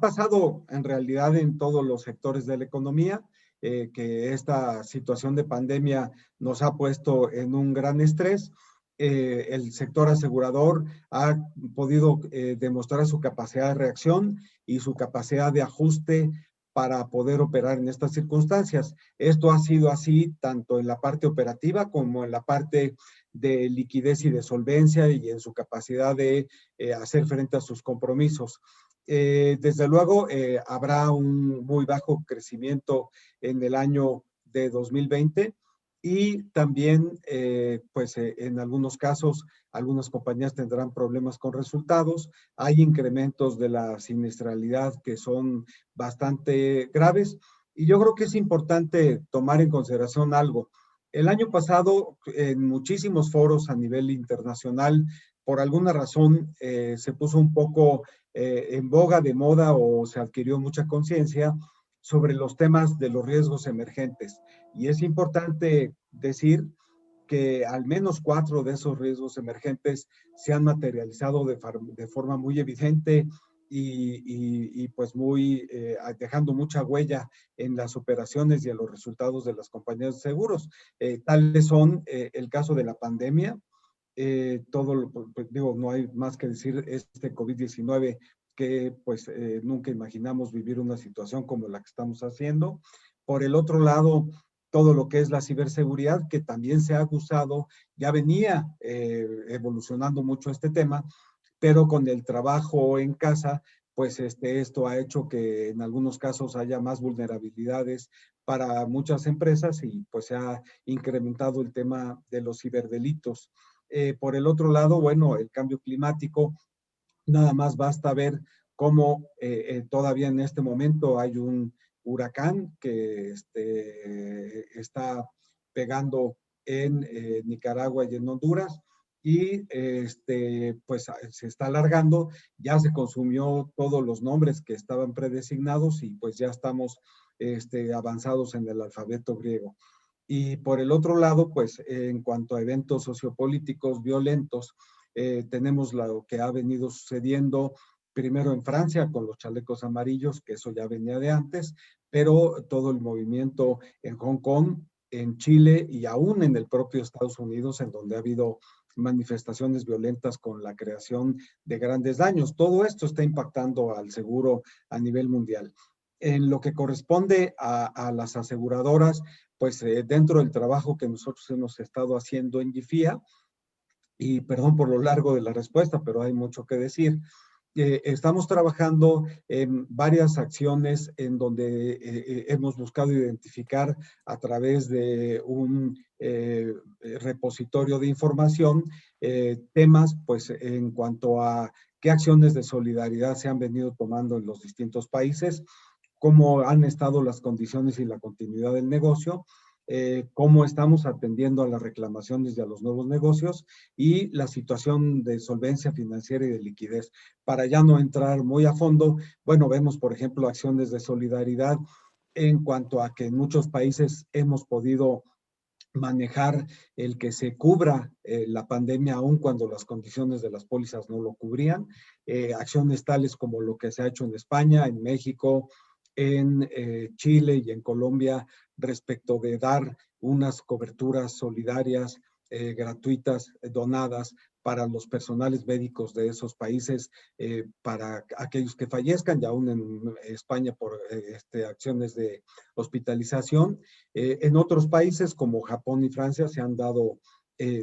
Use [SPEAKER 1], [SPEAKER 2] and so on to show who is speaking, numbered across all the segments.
[SPEAKER 1] pasado en realidad en todos los sectores de la economía, que esta situación de pandemia nos ha puesto en un gran estrés. El sector asegurador ha podido demostrar su capacidad de reacción y su capacidad de ajuste para poder operar en estas circunstancias. Esto ha sido así tanto en la parte operativa como en la parte de liquidez y de solvencia y en su capacidad de hacer frente a sus compromisos. Desde luego, habrá un muy bajo crecimiento en el año de 2020 y también, en algunos casos, algunas compañías tendrán problemas con resultados. Hay incrementos de la siniestralidad que son bastante graves y yo creo que es importante tomar en consideración algo. El año pasado, en muchísimos foros a nivel internacional, por alguna razón se puso un poco en boga, de moda, o se adquirió mucha conciencia sobre los temas de los riesgos emergentes. Y es importante decir que al menos 4 de esos riesgos emergentes se han materializado de forma muy evidente y pues dejando mucha huella en las operaciones y en los resultados de las compañías de seguros. Tales son el caso de la pandemia, pues, digo, no hay más que decir, este COVID-19, que pues nunca imaginamos vivir una situación como la que estamos haciendo. Por el otro lado, todo lo que es la ciberseguridad, que también se ha acusado, ya venía evolucionando mucho este tema, pero con el trabajo en casa, pues esto ha hecho que en algunos casos haya más vulnerabilidades para muchas empresas y pues se ha incrementado el tema de los ciberdelitos. Por el otro lado, bueno, el cambio climático, nada más basta ver cómo todavía en este momento hay un huracán que está pegando en Nicaragua y en Honduras y pues se está alargando, ya se consumió todos los nombres que estaban predesignados y pues ya estamos avanzados en el alfabeto griego. Y por el otro lado, pues en cuanto a eventos sociopolíticos violentos, tenemos lo que ha venido sucediendo primero en Francia con los chalecos amarillos, que eso ya venía de antes, pero todo el movimiento en Hong Kong, en Chile y aún en el propio Estados Unidos, en donde ha habido manifestaciones violentas con la creación de grandes daños. Todo esto está impactando al seguro a nivel mundial. En lo que corresponde a las aseguradoras, pues dentro del trabajo que nosotros hemos estado haciendo en GIFIA, y perdón por lo largo de la respuesta, pero hay mucho que decir. Estamos trabajando en varias acciones en donde hemos buscado identificar a través de un repositorio de información temas, pues en cuanto a qué acciones de solidaridad se han venido tomando en los distintos países, cómo han estado las condiciones y la continuidad del negocio, cómo estamos atendiendo a las reclamaciones y a los nuevos negocios y la situación de solvencia financiera y de liquidez. Para ya no entrar muy a fondo, bueno, vemos, por ejemplo, acciones de solidaridad en cuanto a que en muchos países hemos podido manejar el que se cubra la pandemia aun cuando las condiciones de las pólizas no lo cubrían. Acciones tales como lo que se ha hecho en España, en México, en Chile y en Colombia respecto de dar unas coberturas solidarias, gratuitas, donadas para los personales médicos de esos países, para aquellos que fallezcan, y aún en España por acciones de hospitalización. En otros países como Japón y Francia se han dado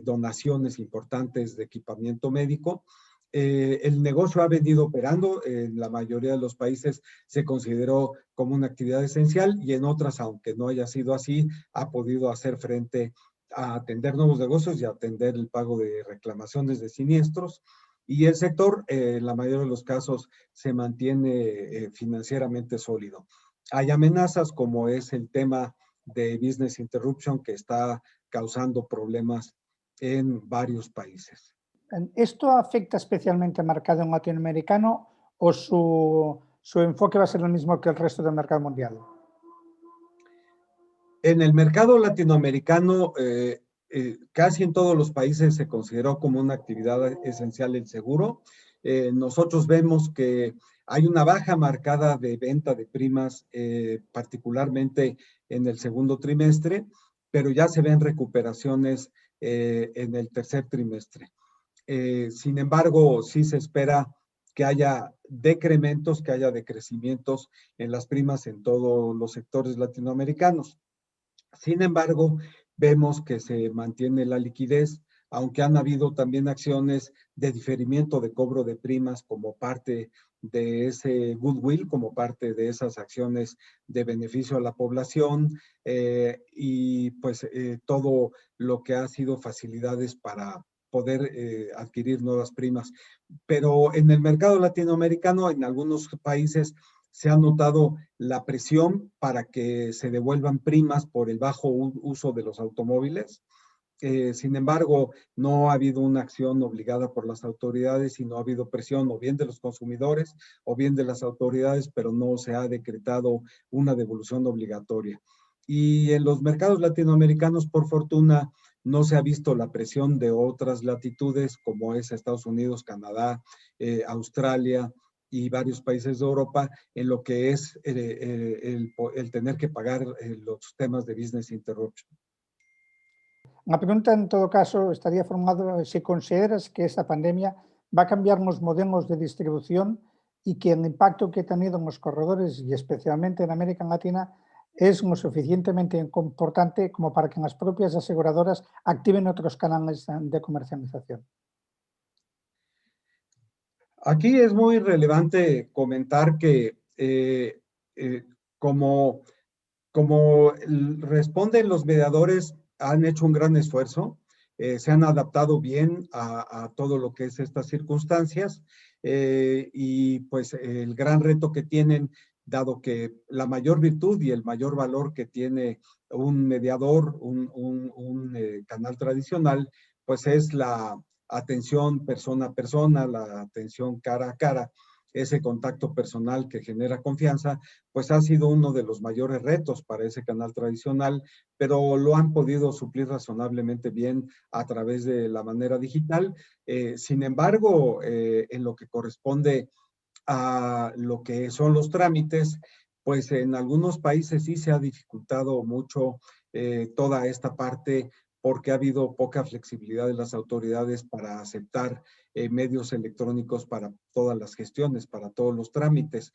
[SPEAKER 1] donaciones importantes de equipamiento médico. El negocio ha venido operando, en la mayoría de los países se consideró como una actividad esencial y en otras, aunque no haya sido así, ha podido hacer frente a atender nuevos negocios y a atender el pago de reclamaciones de siniestros. Y el sector, en la mayoría de los casos, se mantiene financieramente sólido. Hay amenazas como es el tema de business interruption que está causando problemas en varios países.
[SPEAKER 2] ¿Esto afecta especialmente al mercado latinoamericano o su enfoque va a ser el mismo que el resto del mercado mundial?
[SPEAKER 1] En el mercado latinoamericano, casi en todos los países se consideró como una actividad esencial el seguro. Nosotros vemos que Hay una baja marcada de venta de primas, particularmente en el segundo trimestre, pero ya se ven recuperaciones en el tercer trimestre. Sin embargo, sí se espera que haya decrementos, que haya decrecimientos en las primas en todos los sectores latinoamericanos. Sin embargo, vemos que se mantiene la liquidez, aunque han habido también acciones de diferimiento de cobro de primas como parte de ese goodwill, como parte de esas acciones de beneficio a la población, y pues todo lo que ha sido facilidades para poder adquirir nuevas primas. Pero en el mercado latinoamericano, en algunos países, se ha notado la presión para que se devuelvan primas por el bajo uso de los automóviles. Sin embargo, no ha habido una acción obligada por las autoridades, sino ha habido presión o bien de los consumidores o bien de las autoridades, pero no se ha decretado una devolución obligatoria. Y en los mercados latinoamericanos, por fortuna, no se ha visto la presión de otras latitudes como es Estados Unidos, Canadá, Australia y varios países de Europa en lo que es el tener que pagar los temas de business interruption.
[SPEAKER 2] A pregunta, en todo caso, estaría formado si consideras que esta pandemia va a cambiar los modelos de distribución y que el impacto que ha tenido en los corredores y especialmente en América Latina es lo suficientemente importante como para que las propias aseguradoras activen otros canales de comercialización.
[SPEAKER 1] Aquí es muy relevante comentar que eh, como como responden los mediadores, han hecho un gran esfuerzo, se han adaptado bien a todo lo que es estas circunstancias y pues el gran reto que tienen, dado que la mayor virtud y el mayor valor que tiene un mediador, un canal tradicional, pues es la atención persona a persona, la atención cara a cara, ese contacto personal que genera confianza, pues ha sido uno de los mayores retos para ese canal tradicional, pero lo han podido suplir razonablemente bien a través de la manera digital. Sin embargo, en lo que corresponde a lo que son los trámites, pues en algunos países sí se ha dificultado mucho toda esta parte porque ha habido poca flexibilidad de las autoridades para aceptar medios electrónicos para todas las gestiones, para todos los trámites.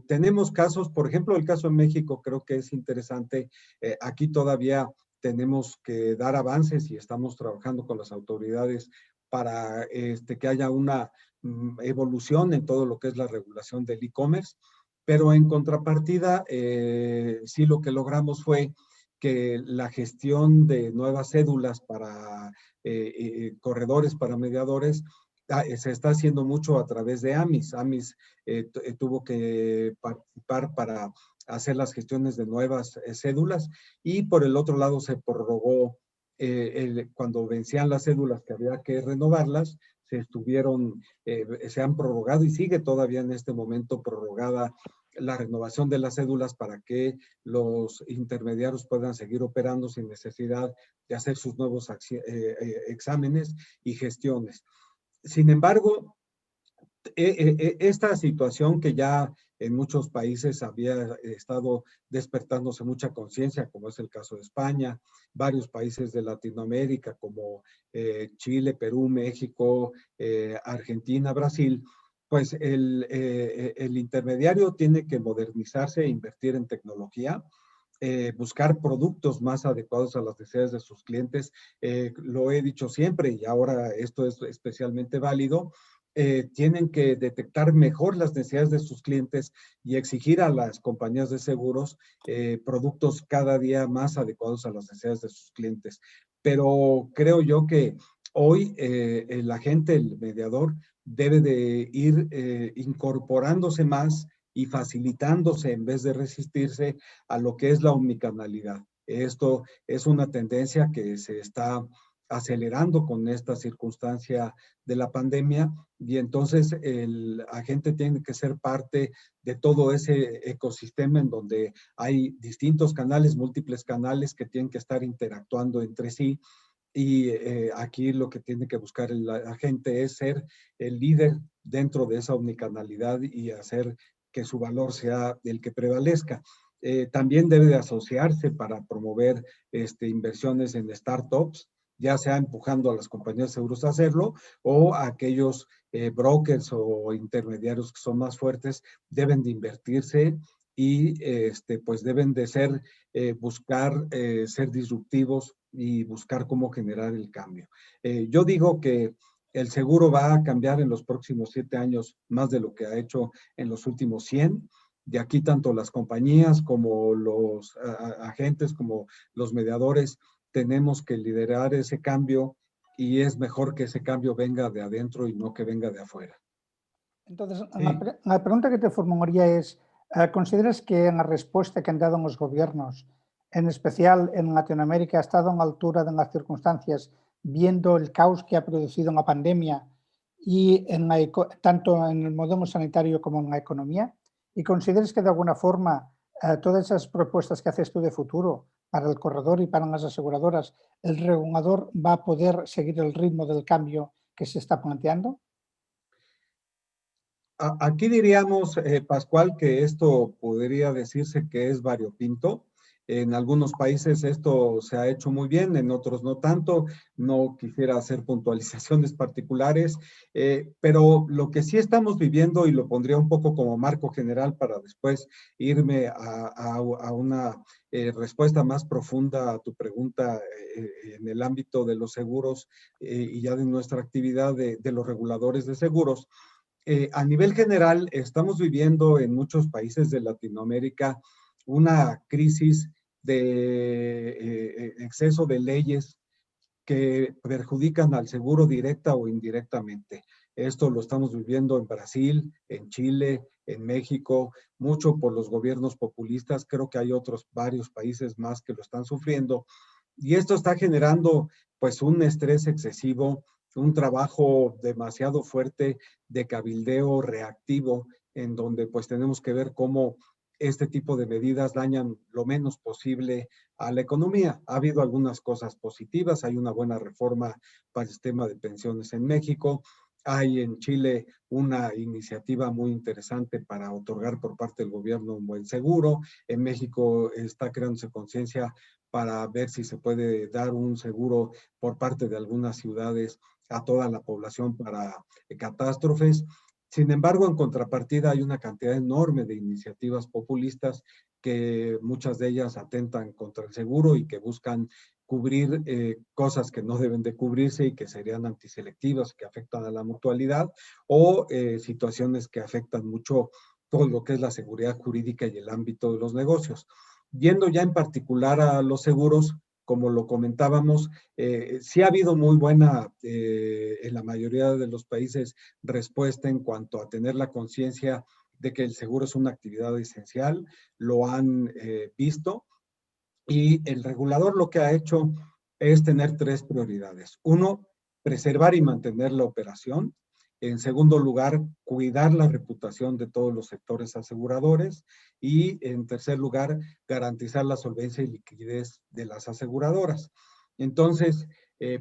[SPEAKER 1] Tenemos casos, por ejemplo, el caso en México creo que es interesante. Aquí todavía tenemos que dar avances y estamos trabajando con las autoridades para que haya una evolución en todo lo que es la regulación del e-commerce, pero en contrapartida, sí lo que logramos fue que la gestión de nuevas cédulas para corredores, para mediadores, se está haciendo mucho a través de AMIS. AMIS tuvo que participar para hacer las gestiones de nuevas cédulas y por el otro lado se prorrogó cuando vencían las cédulas que había que renovarlas, se han prorrogado y sigue todavía en este momento prorrogada la renovación de las cédulas para que los intermediarios puedan seguir operando sin necesidad de hacer sus nuevos exámenes y gestiones. Sin embargo, esta situación que ya en muchos países había estado despertándose mucha conciencia, como es el caso de España, varios países de Latinoamérica como Chile, Perú, México, Argentina, Brasil, pues el intermediario tiene que modernizarse e invertir en tecnología, buscar productos más adecuados a las necesidades de sus clientes. Lo he dicho siempre y ahora esto es especialmente válido. Tienen que detectar mejor las necesidades de sus clientes y exigir a las compañías de seguros productos cada día más adecuados a las necesidades de sus clientes. Pero creo yo que hoy el agente, el mediador, debe de ir incorporándose más y facilitándose en vez de resistirse a lo que es la omnicanalidad. Esto es una tendencia que se está acelerando con esta circunstancia de la pandemia y entonces el agente tiene que ser parte de todo ese ecosistema en donde hay distintos canales, múltiples canales que tienen que estar interactuando entre sí y aquí lo que tiene que buscar el agente es ser el líder dentro de esa omnicanalidad y hacer que su valor sea el que prevalezca. También debe de asociarse para promover inversiones en startups, ya sea empujando a las compañías de seguros a hacerlo o a aquellos brokers o intermediarios que son más fuertes deben de invertirse y pues deben de ser, buscar ser disruptivos y buscar cómo generar el cambio. Yo digo que el seguro va a cambiar en los próximos 7 años más de lo que ha hecho en los últimos 100. De aquí tanto las compañías como los agentes, como los mediadores, tenemos que liderar ese cambio y es mejor que ese cambio venga de adentro y no que venga de afuera.
[SPEAKER 2] Entonces,
[SPEAKER 1] Sí.
[SPEAKER 2] a pregunta que te formaría es, consideras que a resposta que han dado os gobernos, en especial en Latinoamérica, ha estado a altura das circunstancias, viendo el caos que ha producido a pandemia y tanto en el modelo sanitario como en la economía? ¿Y consideras que de alguna forma todas esas propuestas que haces tú de futuro para el corredor y para las aseguradoras, el regulador va a poder seguir el ritmo del cambio que se está planteando?
[SPEAKER 1] Aquí diríamos, Pascual, que esto podría decirse que es variopinto. En algunos países esto se ha hecho muy bien, en otros no tanto. No quisiera hacer puntualizaciones particulares, pero lo que sí estamos viviendo, y lo pondría un poco como marco general para después irme a una respuesta más profunda a tu pregunta en el ámbito de los seguros y ya de nuestra actividad de los reguladores de seguros. A nivel general, estamos viviendo en muchos países de Latinoamérica una crisis de exceso de leyes que perjudican al seguro directa o indirectamente. Esto lo estamos viviendo en Brasil, en Chile, en México, mucho por los gobiernos populistas. Creo que hay otros varios países más que lo están sufriendo. Y esto está generando pues un estrés excesivo, un trabajo demasiado fuerte de cabildeo reactivo, en donde pues tenemos que ver cómo este tipo de medidas dañan lo menos posible a la economía. Ha habido algunas cosas positivas, hay una buena reforma para el sistema de pensiones en México, hay en Chile una iniciativa muy interesante para otorgar por parte del gobierno un buen seguro, en México está creándose conciencia para ver si se puede dar un seguro por parte de algunas ciudades a toda la población para catástrofes. Sin embargo, en contrapartida hay una cantidad enorme de iniciativas populistas que muchas de ellas atentan contra el seguro y que buscan cubrir cosas que no deben de cubrirse y que serían antiselectivas, que afectan a la mutualidad, o situaciones que afectan mucho todo lo que es la seguridad jurídica y el ámbito de los negocios. Yendo ya en particular a los seguros, como lo comentábamos, sí ha habido muy buena, en la mayoría de los países, respuesta en cuanto a tener la conciencia de que el seguro es una actividad esencial, lo han visto, y el regulador lo que ha hecho es tener 3 prioridades. Uno, preservar y mantener la operación. En segundo lugar, cuidar la reputación de todos los sectores aseguradores. Y en tercer lugar, garantizar la solvencia y liquidez de las aseguradoras. Entonces,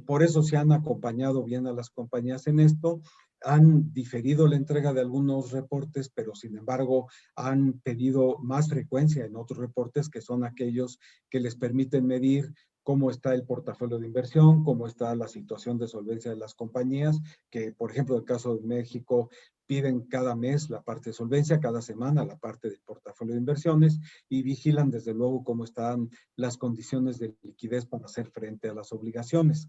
[SPEAKER 1] por eso se han acompañado bien a las compañías en esto. Han diferido la entrega de algunos reportes, pero sin embargo han pedido más frecuencia en otros reportes, que son aquellos que les permiten medir cómo está el portafolio de inversión, cómo está la situación de solvencia de las compañías, que por ejemplo en el caso de México piden cada mes la parte de solvencia, cada semana la parte del portafolio de inversiones y vigilan desde luego cómo están las condiciones de liquidez para hacer frente a las obligaciones.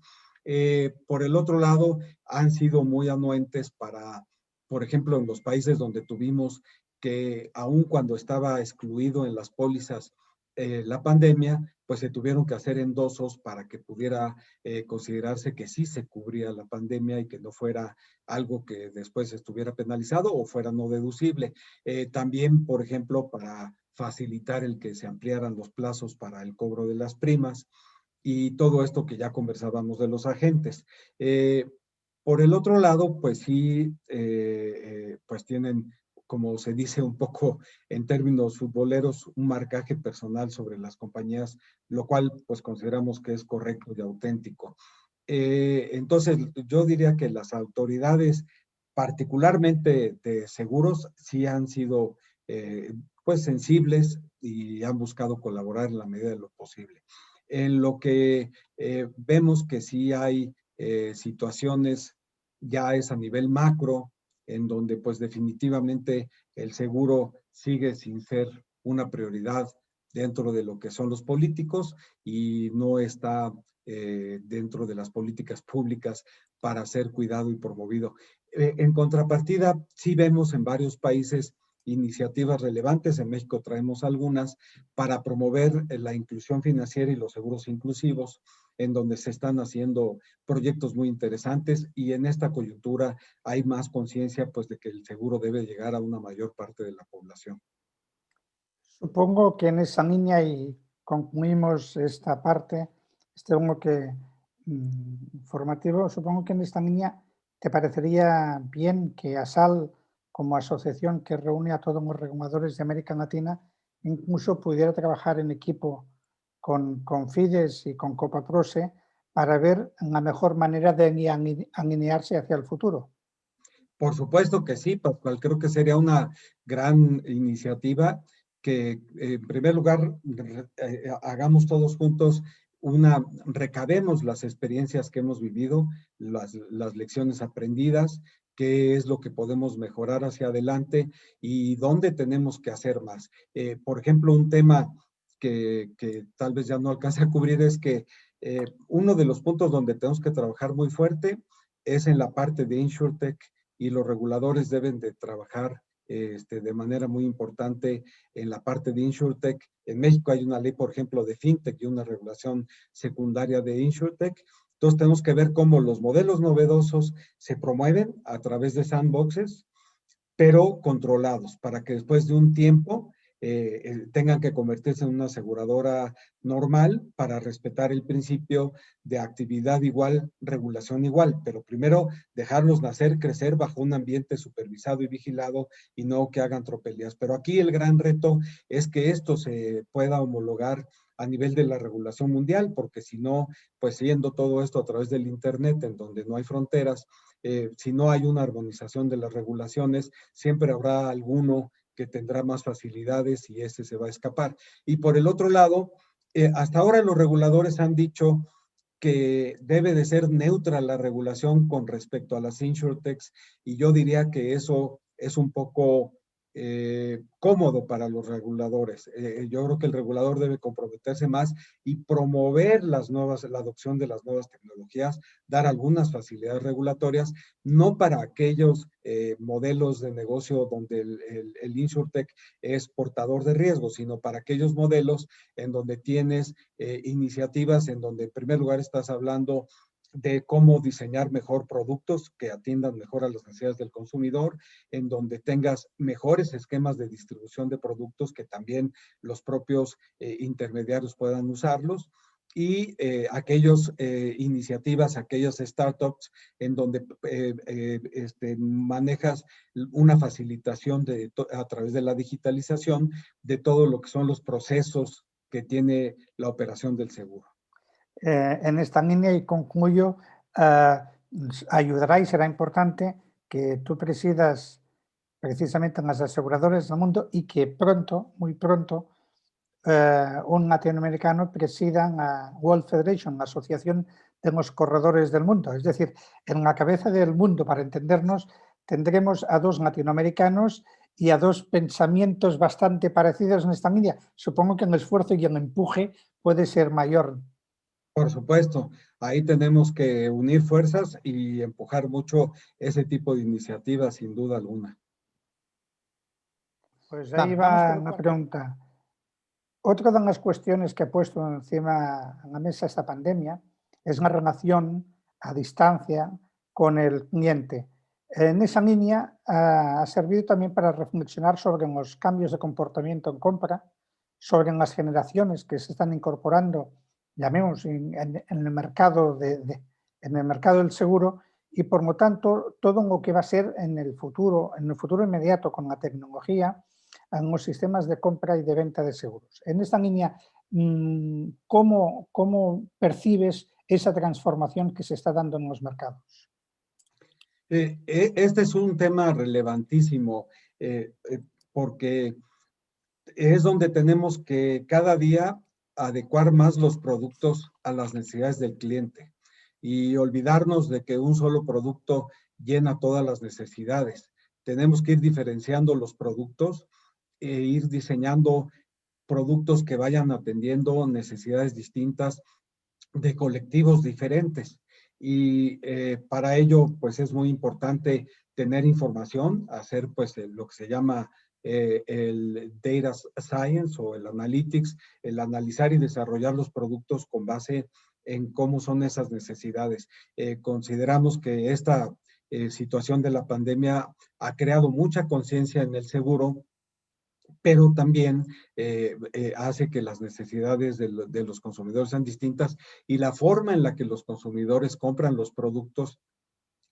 [SPEAKER 1] Por el otro lado, han sido muy anuentes para, por ejemplo, en los países donde tuvimos que aun cuando estaba excluido en las pólizas la pandemia, pues se tuvieron que hacer endosos para que pudiera considerarse que sí se cubría la pandemia y que no fuera algo que después estuviera penalizado o fuera no deducible. También, por ejemplo, para facilitar el que se ampliaran los plazos para el cobro de las primas y todo esto que ya conversábamos de los agentes. Por el otro lado, pues sí, pues tienen, como se dice un poco en términos futboleros, un marcaje personal sobre las compañías, lo cual pues consideramos que es correcto y auténtico. Entonces, yo diría que las autoridades particularmente de seguros, sí han sido pues sensibles y han buscado colaborar en la medida de lo posible. En lo que vemos que sí hay situaciones, ya es a nivel macro, en donde pues definitivamente el seguro sigue sin ser una prioridad dentro de lo que son los políticos y no está dentro de las políticas públicas para ser cuidado y promovido. En contrapartida, sí vemos en varios países iniciativas relevantes, en México traemos algunas, para promover la inclusión financiera y los seguros inclusivos, en donde se están haciendo proyectos muy interesantes y en esta coyuntura hay más conciencia pues de que el seguro debe llegar a una mayor parte de la población.
[SPEAKER 2] Supongo que en esa línea, y concluimos esta parte, este bloque formativo, supongo que en esta línea te parecería bien que ASAL, como asociación que reúne a todos los reguladores de América Latina, incluso pudiera trabajar en equipo con Fides y con Copaprose para ver la mejor manera de alinearse hacia el futuro.
[SPEAKER 1] Por supuesto que sí, Pascual, creo que sería una gran iniciativa que en primer lugar hagamos todos juntos recabemos las experiencias que hemos vivido, las lecciones aprendidas, qué es lo que podemos mejorar hacia adelante y dónde tenemos que hacer más. Por ejemplo, un tema que tal vez ya no alcance a cubrir es que uno de los puntos donde tenemos que trabajar muy fuerte es en la parte de InsurTech y los reguladores deben de trabajar de manera muy importante en la parte de InsurTech. En México hay una ley, por ejemplo, de FinTech y una regulación secundaria de InsurTech. Entonces tenemos que ver cómo los modelos novedosos se promueven a través de sandboxes, pero controlados, para que después de un tiempo tengan que convertirse en una aseguradora normal para respetar el principio de actividad igual, regulación igual, pero primero dejarlos nacer, crecer bajo un ambiente supervisado y vigilado y no que hagan tropelías. Pero aquí el gran reto es que esto se pueda homologar a nivel de la regulación mundial, porque si no, pues siguiendo todo esto a través del Internet, en donde no hay fronteras, si no hay una armonización de las regulaciones, siempre habrá alguno que tendrá más facilidades y ese se va a escapar. Y por el otro lado, hasta ahora los reguladores han dicho que debe de ser neutra la regulación con respecto a las insurtechs y yo diría que eso es un poco cómodo para los reguladores. Yo creo que el regulador debe comprometerse más y promover la adopción de las nuevas tecnologías, dar algunas facilidades regulatorias, no para aquellos modelos de negocio donde el insurtech es portador de riesgos, sino para aquellos modelos en donde tienes iniciativas en donde en primer lugar estás hablando de cómo diseñar mejor productos que atiendan mejor a las necesidades del consumidor, en donde tengas mejores esquemas de distribución de productos que también los propios intermediarios puedan usarlos, y aquellas iniciativas, aquellas startups en donde manejas una facilitación a través de la digitalización de todo lo que son los procesos que tiene la operación del seguro.
[SPEAKER 2] En esta línea, y concluyo, ayudará y será importante que tú presidas precisamente en las aseguradoras del mundo y que pronto, muy pronto, un latinoamericano presida a World Federation, la Asociación de los Corredores del Mundo. Es decir, en la cabeza del mundo, para entendernos, tendremos a dos latinoamericanos y a dos pensamientos bastante parecidos en esta línea. Supongo que el esfuerzo y el empuje puede ser mayor.
[SPEAKER 1] Por supuesto, ahí tenemos que unir fuerzas y empujar mucho ese tipo de iniciativas, sin duda alguna.
[SPEAKER 2] Pues ahí va la pregunta. Otra de las cuestiones que ha puesto encima de la mesa esta pandemia es la relación a distancia con el cliente. En esa línea ha servido también para reflexionar sobre los cambios de comportamiento en compra, sobre las generaciones que se están incorporando, llamemos, en el mercado en el mercado del seguro, y por lo tanto todo lo que va a ser en el futuro inmediato con la tecnología en los sistemas de compra y de venta de seguros. En esta línea, ¿cómo percibes esa transformación que se está dando en los mercados?
[SPEAKER 1] Este es un tema relevantísimo porque es donde tenemos que cada día adecuar más los productos a las necesidades del cliente y olvidarnos de que un solo producto llena todas las necesidades. Tenemos que ir diferenciando los productos e ir diseñando productos que vayan atendiendo necesidades distintas de colectivos diferentes. Y para ello, pues es muy importante tener información, hacer pues lo que se llama el data science o el analytics, el analizar y desarrollar los productos con base en cómo son esas necesidades. Consideramos que esta situación de la pandemia ha creado mucha conciencia en el seguro, pero también hace que las necesidades de los consumidores sean distintas y la forma en la que los consumidores compran los productos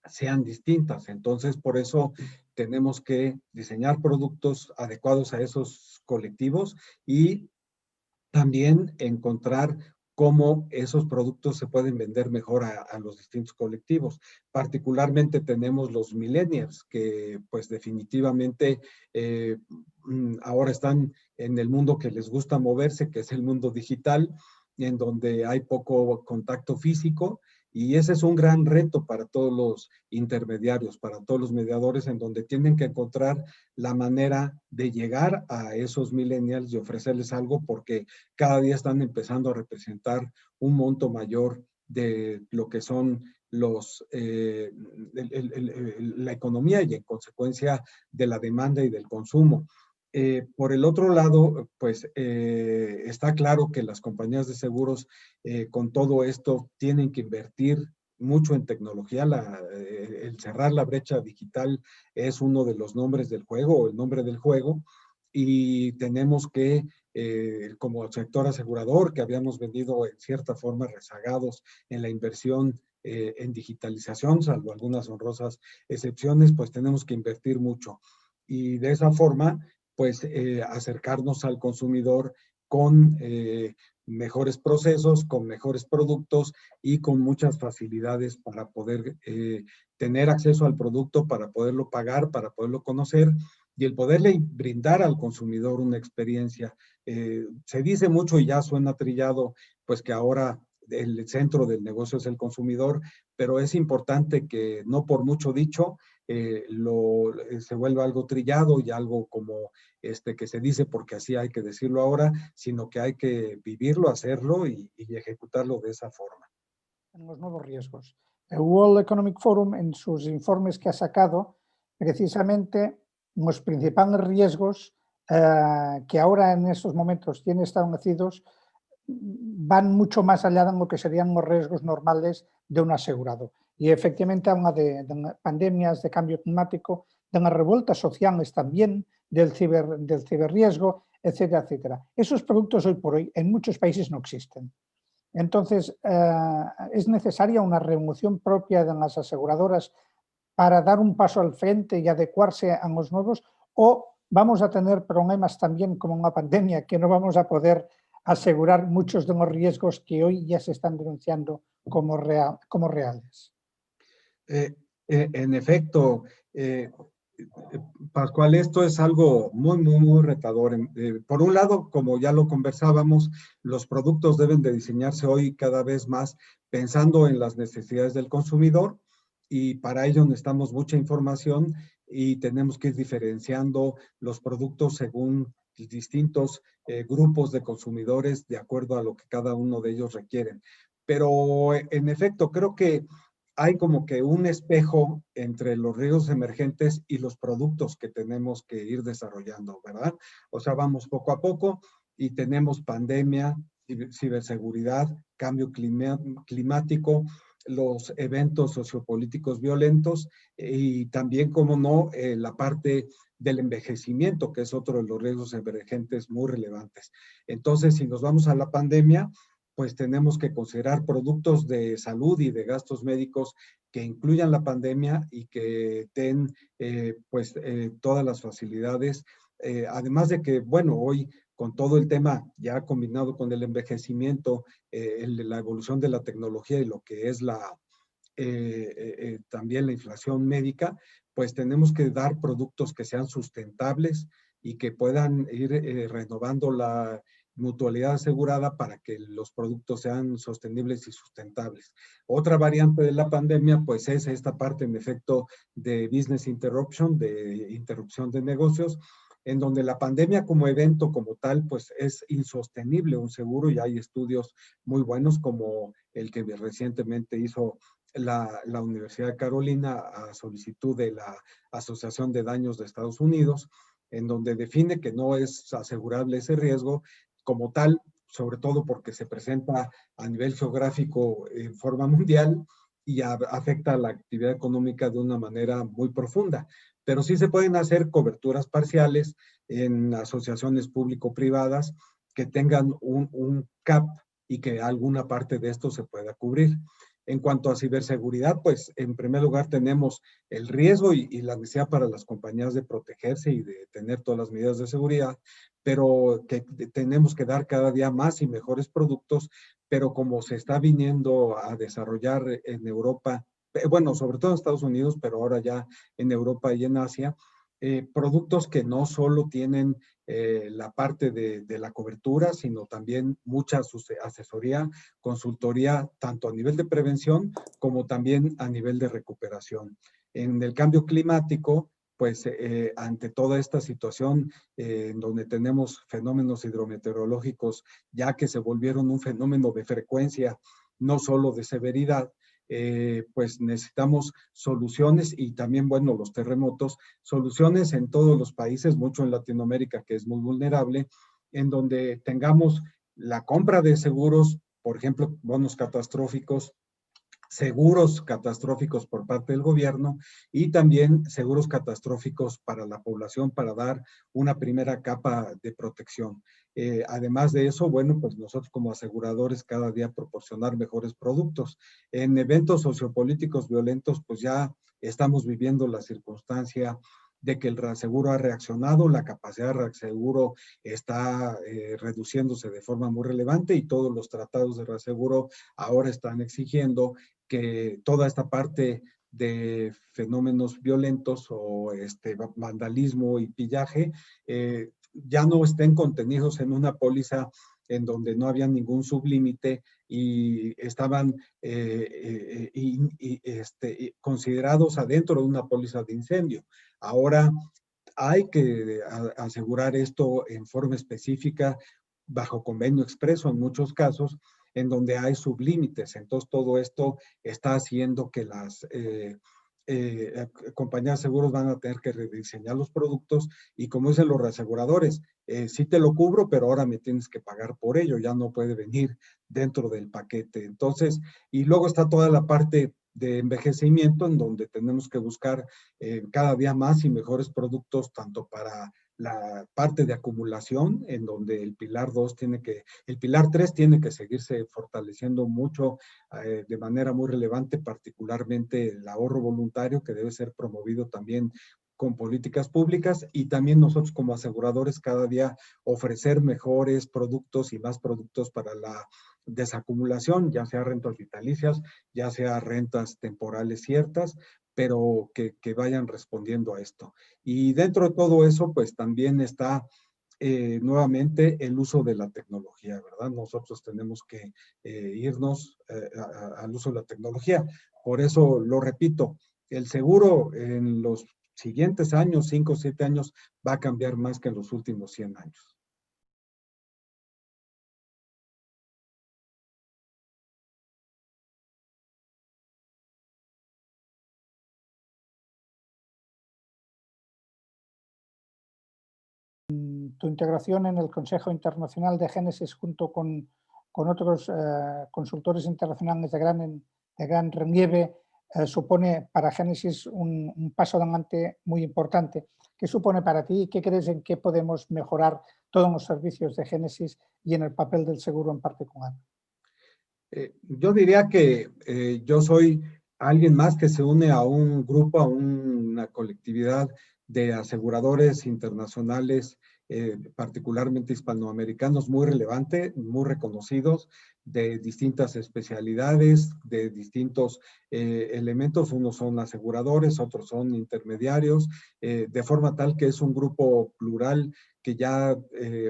[SPEAKER 1] sean distintas. Entonces, por eso tenemos que diseñar productos adecuados a esos colectivos y también encontrar cómo esos productos se pueden vender mejor a los distintos colectivos. Particularmente tenemos los millennials, que pues definitivamente ahora están en el mundo que les gusta moverse, que es el mundo digital, en donde hay poco contacto físico, y ese es un gran reto para todos los intermediarios, para todos los mediadores, en donde tienen que encontrar la manera de llegar a esos millennials y ofrecerles algo, porque cada día están empezando a representar un monto mayor de lo que son la economía y en consecuencia de la demanda y del consumo. Por el otro lado, pues está claro que las compañías de seguros con todo esto tienen que invertir mucho en tecnología. El cerrar la brecha digital es uno de los nombres del juego, o el nombre del juego, y tenemos que, como sector asegurador, que habíamos venido en cierta forma rezagados en la inversión en digitalización, salvo algunas honrosas excepciones, pues tenemos que invertir mucho. Y de esa forma, pues acercarnos al consumidor con mejores procesos, con mejores productos y con muchas facilidades para poder tener acceso al producto, para poderlo pagar, para poderlo conocer y el poderle brindar al consumidor una experiencia. Se dice mucho y ya suena trillado, pues que ahora el centro del negocio es el consumidor, pero es importante que no por mucho dicho se vuelva algo trillado y algo como que se dice porque así hay que decirlo ahora, sino que hay que vivirlo, hacerlo y ejecutarlo de esa forma.
[SPEAKER 2] En los nuevos riesgos. El World Economic Forum, en sus informes que ha sacado, precisamente los principales riesgos que ahora en estos momentos tienen establecidos van mucho más allá de lo que serían los riesgos normales de un asegurado. Y efectivamente habla de pandemias, de cambio climático, de las revueltas sociales también, del ciberriesgo, etcétera, etcétera. Esos productos hoy por hoy en muchos países no existen. Entonces, es necesaria una revolución propia de las aseguradoras para dar un paso al frente y adecuarse a los nuevos, o vamos a tener problemas también como una pandemia, que no vamos a poder asegurar muchos de los riesgos que hoy ya se están denunciando como reales.
[SPEAKER 1] En efecto, Pascual, esto es algo muy, muy, muy retador. Por un lado, como ya lo conversábamos, los productos deben de diseñarse hoy cada vez más pensando en las necesidades del consumidor y para ello necesitamos mucha información y tenemos que ir diferenciando los productos según distintos grupos de consumidores de acuerdo a lo que cada uno de ellos requieren. Pero en efecto, creo que hay como que un espejo entre los riesgos emergentes y los productos que tenemos que ir desarrollando, ¿verdad? O sea, vamos poco a poco y tenemos pandemia, ciberseguridad, cambio climático, los eventos sociopolíticos violentos y también, como no, la parte del envejecimiento, que es otro de los riesgos emergentes muy relevantes. Entonces, si nos vamos a la pandemia, pues tenemos que considerar productos de salud y de gastos médicos que incluyan la pandemia y que den todas las facilidades. Además de que, bueno, hoy con todo el tema ya combinado con el envejecimiento, la evolución de la tecnología y lo que es también la inflación médica, pues tenemos que dar productos que sean sustentables y que puedan ir renovando la mutualidad asegurada para que los productos sean sostenibles y sustentables. Otra variante de la pandemia, pues es esta parte, en efecto, de business interruption, de interrupción de negocios, en donde la pandemia como evento como tal, pues es insostenible un seguro, y hay estudios muy buenos como el que recientemente hizo la Universidad de Carolina a solicitud de la Asociación de Daños de Estados Unidos, en donde define que no es asegurable ese riesgo como tal, sobre todo porque se presenta a nivel geográfico en forma mundial y afecta a la actividad económica de una manera muy profunda. Pero sí se pueden hacer coberturas parciales en asociaciones público-privadas que tengan un cap y que alguna parte de esto se pueda cubrir. En cuanto a ciberseguridad, pues en primer lugar tenemos el riesgo y la necesidad para las compañías de protegerse y de tener todas las medidas de seguridad, pero que tenemos que dar cada día más y mejores productos, pero como se está viniendo a desarrollar en Europa, bueno, sobre todo en Estados Unidos, pero ahora ya en Europa y en Asia, productos que no solo tienen la parte de la cobertura, sino también mucha asesoría, consultoría, tanto a nivel de prevención como también a nivel de recuperación. En el cambio climático, pues ante toda esta situación en donde tenemos fenómenos hidrometeorológicos ya que se volvieron un fenómeno de frecuencia, no solo de severidad, pues necesitamos soluciones y también, bueno, los terremotos, soluciones en todos los países, mucho en Latinoamérica, que es muy vulnerable, en donde tengamos la compra de seguros, por ejemplo, bonos catastróficos, seguros catastróficos por parte del gobierno y también seguros catastróficos para la población para dar una primera capa de protección. Además de eso, bueno, pues nosotros como aseguradores cada día proporcionar mejores productos. En eventos sociopolíticos violentos, pues ya estamos viviendo la circunstancia de que el reaseguro ha reaccionado, la capacidad de reaseguro está reduciéndose de forma muy relevante y todos los tratados de reaseguro ahora están exigiendo que toda esta parte de fenómenos violentos o vandalismo y pillaje ya no estén contenidos en una póliza en donde no había ningún sublímite y estaban considerados adentro de una póliza de incendio. Ahora hay que asegurar esto en forma específica, bajo convenio expreso en muchos casos, en donde hay sublímites. Entonces, todo esto está haciendo que las compañías de seguros van a tener que rediseñar los productos y como dicen los reaseguradores, sí te lo cubro, pero ahora me tienes que pagar por ello, ya no puede venir dentro del paquete. Entonces, y luego está toda la parte de envejecimiento en donde tenemos que buscar cada día más y mejores productos, tanto para la parte de acumulación, en donde el pilar 2 el pilar 3 tiene que seguirse fortaleciendo mucho de manera muy relevante, particularmente el ahorro voluntario, que debe ser promovido también con políticas públicas, y también nosotros como aseguradores cada día ofrecer mejores productos y más productos para la desacumulación, ya sea rentas vitalicias, ya sea rentas temporales ciertas, pero que vayan respondiendo a esto. Y dentro de todo eso, pues también está nuevamente el uso de la tecnología, ¿verdad? Nosotros tenemos que irnos al uso de la tecnología. Por eso lo repito, el seguro en los siguientes años, 5 o 7 años, va a cambiar más que en los últimos 100 años.
[SPEAKER 2] Tu integración en el Consejo Internacional de Génesis junto con otros consultores internacionales de gran relieve supone para Génesis un paso adelante muy importante. ¿Qué supone para ti? ¿Qué crees en qué podemos mejorar todos los servicios de Génesis y en el papel del seguro en particular?
[SPEAKER 1] Yo diría que yo soy alguien más que se une a un grupo, a una colectividad de aseguradores internacionales particularmente hispanoamericanos, muy relevante, muy reconocidos, de distintas especialidades, de distintos elementos. Unos son aseguradores, otros son intermediarios, de forma tal que es un grupo plural que ya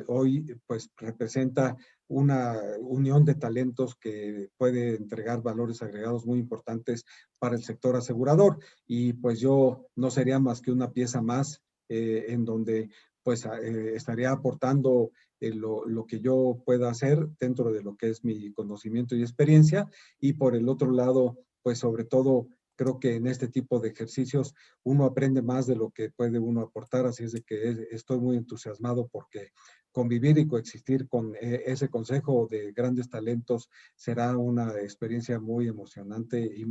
[SPEAKER 1] hoy pues representa una unión de talentos que puede entregar valores agregados muy importantes para el sector asegurador. Y pues yo no sería más que una pieza más en donde pues estaría aportando lo que yo pueda hacer dentro de lo que es mi conocimiento y experiencia. Y por el otro lado, pues sobre todo, creo que en este tipo de ejercicios uno aprende más de lo que puede uno aportar, así es de que estoy muy entusiasmado porque convivir y coexistir con ese consejo de grandes talentos será una experiencia muy emocionante y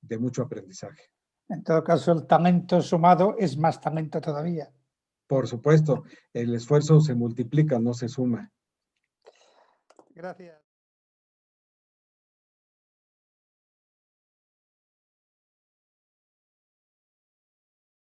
[SPEAKER 1] de mucho aprendizaje.
[SPEAKER 2] En todo caso, el talento sumado es más talento todavía.
[SPEAKER 1] Por supuesto, el esfuerzo se multiplica, no se suma.
[SPEAKER 2] Gracias.